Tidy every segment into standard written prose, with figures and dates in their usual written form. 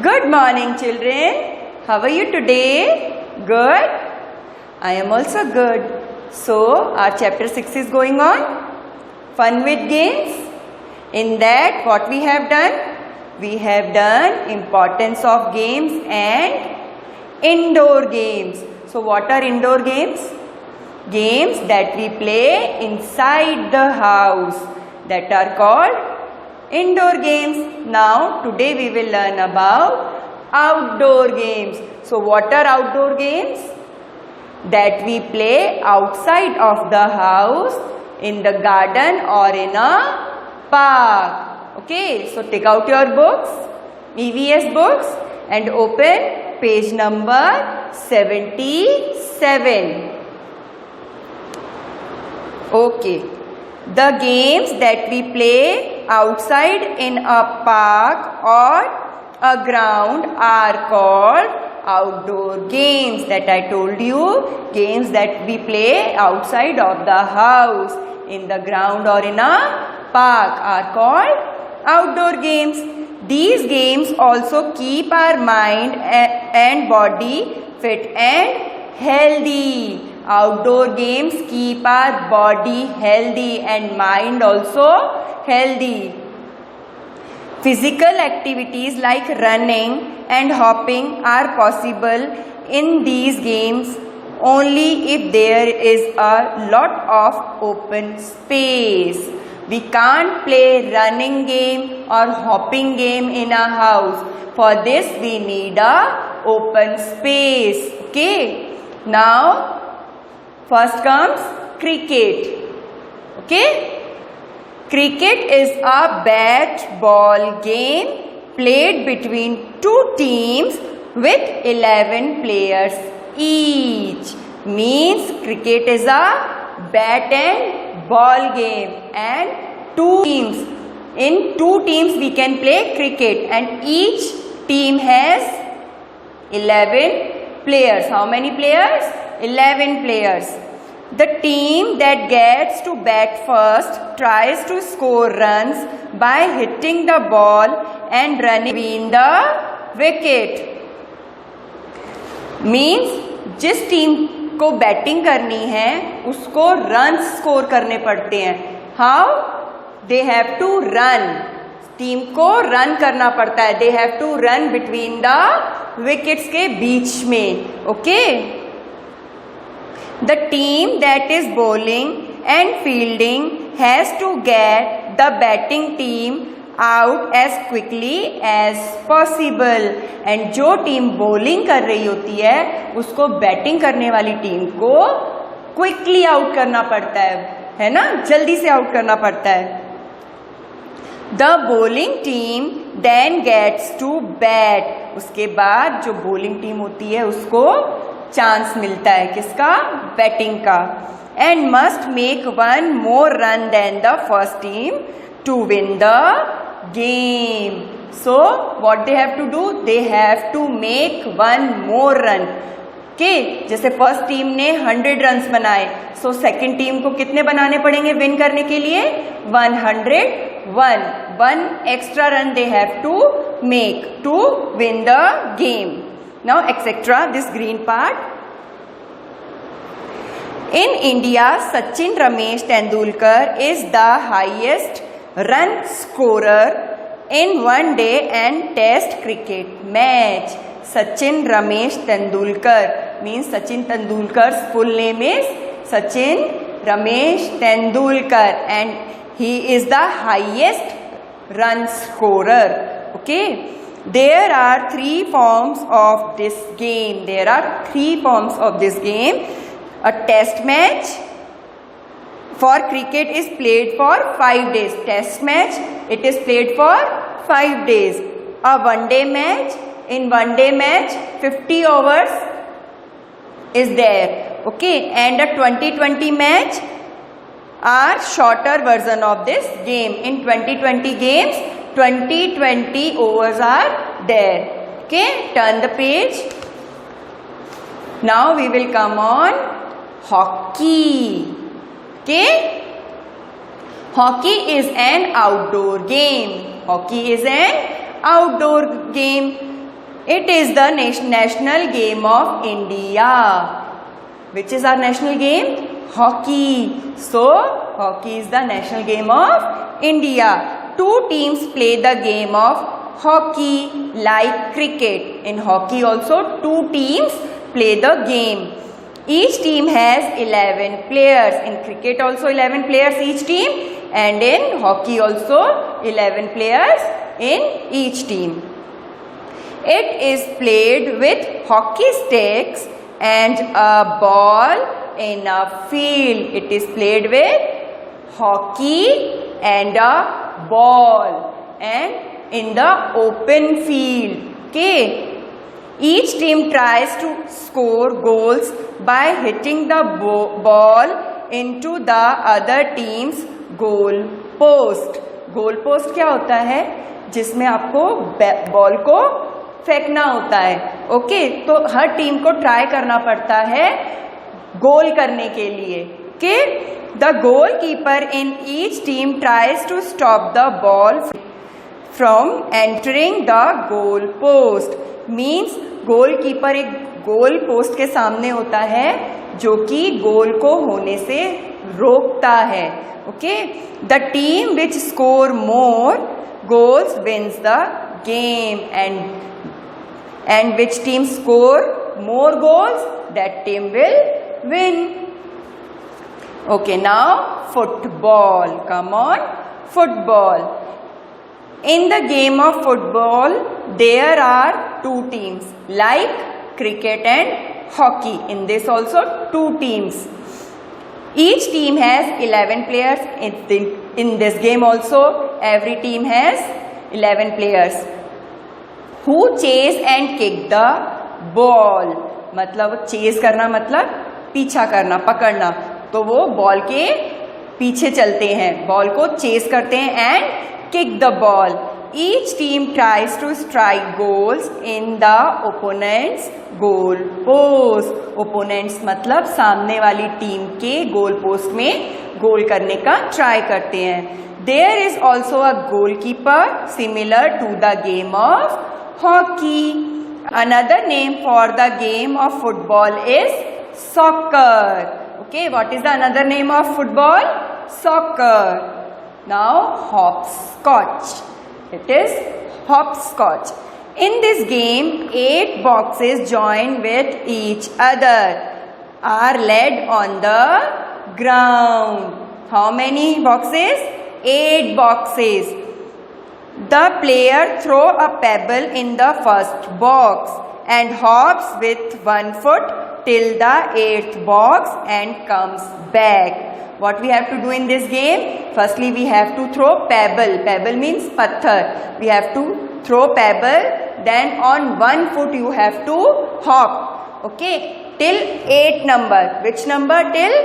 Good morning, children. How are you today? Good? I am also good. So, our chapter 6 is going on. Fun with games. In that, what we have done? We have done importance of games and indoor games. So, what are indoor games? Games that we play inside the house, that are called indoor games. Now today we will learn about outdoor games. So what are outdoor games? That we play outside of the house, in the garden or in a park. Okay, so take out your books, EVS books, and open page number 77. Okay, the games that we play outside in a park or a ground are called outdoor games. That I told you, games that we play outside of the house, in the ground or in a park are called outdoor games. These games also keep our mind and body fit and healthy. Outdoor games keep our body healthy and mind also healthy. Physical activities like running and hopping are possible in these games only if there is a lot of open space. We can't play running game or hopping game in a house. For this we need a open space. Okay. Now first comes cricket. Okay. Cricket is a bat ball game played between two teams with 11 players each. Means cricket is a bat and ball game and two teams. In two teams we can play cricket and each team has 11 players. How many players? 11 players. The team that gets to bat first tries to score runs by hitting the ball and running between the wicket. Means जिस team को batting करनी है उसको runs score करने पड़ते हैं. How? They have to run. Team को run करना पड़ता है. They have to run between the wickets के बीच में. Okay. The team that is bowling and fielding has to get the batting team out as quickly as possible. And जो team bowling कर रही होती है उसको बैटिंग करने वाली टीम को क्विकली आउट करना पड़ता है ना, जल्दी से आउट करना पड़ता है. The bowling team then gets to bat. उसके बाद जो bowling टीम होती है उसको चांस मिलता है किसका? बैटिंग का. And must make one more run than the first team to win the game. So what they have to do? They have to make one more run. Okay, जैसे first team ने 100 runs बनाए, so second team को कितने बनाने पड़ेंगे win करने के लिए? 101. One extra run they have to make to win the game. Now etc. this green part. In India, Sachin Ramesh Tendulkar is the highest run scorer in one day and test cricket match. Sachin Ramesh Tendulkar means Sachin Tendulkar's full name is Sachin Ramesh Tendulkar and he is the highest run scorer. Okay. There are three forms of this game. There are three forms of this game. A test match for cricket is played for 5 days. Test match, it is played for 5 days. A one-day match, in one-day match 50 overs is there. Okay, and a 20-20 match are shorter version of this game. In 20-20 games, 20-20 overs are there. Okay, turn the page. Now we will come on hockey. Okay, hockey is an outdoor game. Hockey is an outdoor game. It is the national game of India. Which is our national game? Hockey. So, hockey is the national game of India. Two teams play the game of hockey like cricket. In hockey also, two teams play the game. Each team has 11 players. In cricket also 11 players each team, and in hockey also 11 players in each team. It is played with hockey sticks and a ball in a field. It is played with hockey and a ball and in the open field. Okay. Each team tries to score goals by hitting the ball into the other team's goal post. Goal post क्या होता है? जिसमें आपको ball को फेंकना होता है. Okay, तो हर टीम को ट्राई करना पड़ता है गोल करने के लिए. Okay, the goal keeper in each team tries to stop the ball from entering the goal post. Means goal keeper एक गोल पोस्ट के सामने होता है जो कि गोल को होने से रोकता है. Okay, the team which score more goals wins the game and which team score more goals, that team will win. Okay, now football. Come on, football. In the game of football, there are two teams like cricket and hockey. In this also two teams. Each team has 11 players. In this game also every team has 11 players. Who chase and kick the ball. मतलब chess करना मतलब पीछा करना, पकड़ना. तो वो ball के पीछे चलते हैं, बॉल को चेस करते हैं and kick the ball. Each team tries to strike goals in the opponents goal post. Opponents मतलब सामने वाली टीम के गोल पोस्ट में गोल करने का ट्राई करते हैं. There is also a goalkeeper similar to the game of hockey. Another name for the game of football is soccer. Okay, what is the another name of football? Soccer. Now hopscotch. It is hopscotch. In this game, 8 boxes joined with each other are laid on the ground. How many boxes? 8 boxes. The player throw a pebble in the first box and hops with one foot till the 8th box and comes back. What we have to do in this game? Firstly, we have to throw pebble. Pebble means pathar. We have to throw pebble. Then on one foot you have to hop. Okay, till 8 number. Which number? Till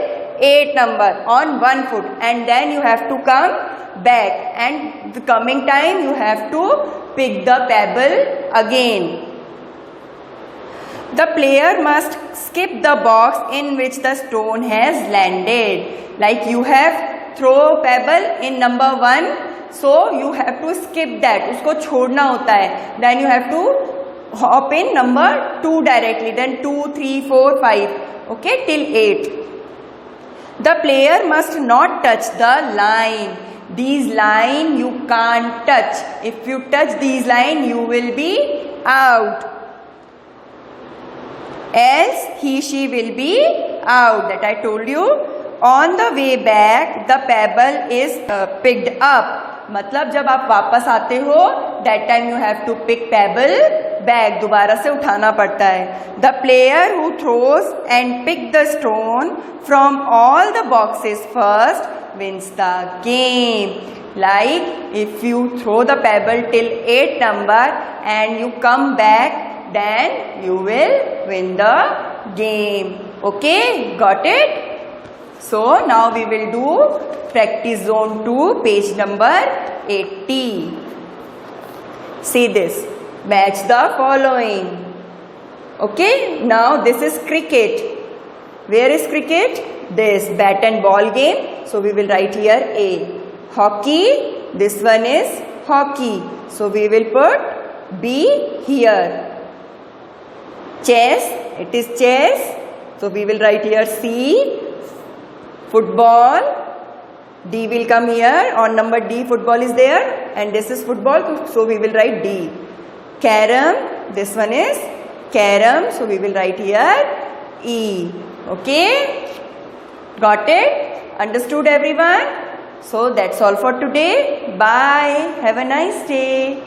8 number on one foot, and then you have to come back, and the coming time you have to pick the pebble again. The player must skip the box in which the stone has landed. Like you have throw pebble in number 1, so you have to skip that. उसको छोड़ना होता है. Then you have to hop in number 2 directly. Then 2, 3, 4, 5. Okay, till 8. The player must not touch the line. These line you can't touch. If you touch these line, you will be out. Else she will be out. That I told you. On the way back, the pebble is picked up. मतलब जब आप वापस आते हो, that time you have to pick pebble back. दोबारा से उठाना पड़ता है. The player who throws and pick the stone from all the boxes first wins the game. Like if you throw the pebble till 8 number and you come back, then you will win the game. Okay, got it? So now we will do practice zone 2, page number 80. See this. Match the following. Okay, now this is cricket. Where is cricket? This bat and ball game. So we will write here A. Hockey. This one is hockey. So we will put B here. Chess, it is chess. So we will write here C. Football, D will come here. On number D, football is there, and this is football, so we will write D. Carom, this one is carom, so we will write here E. Okay? Got it? Understood everyone? So that's all for today. Bye. Have a nice day.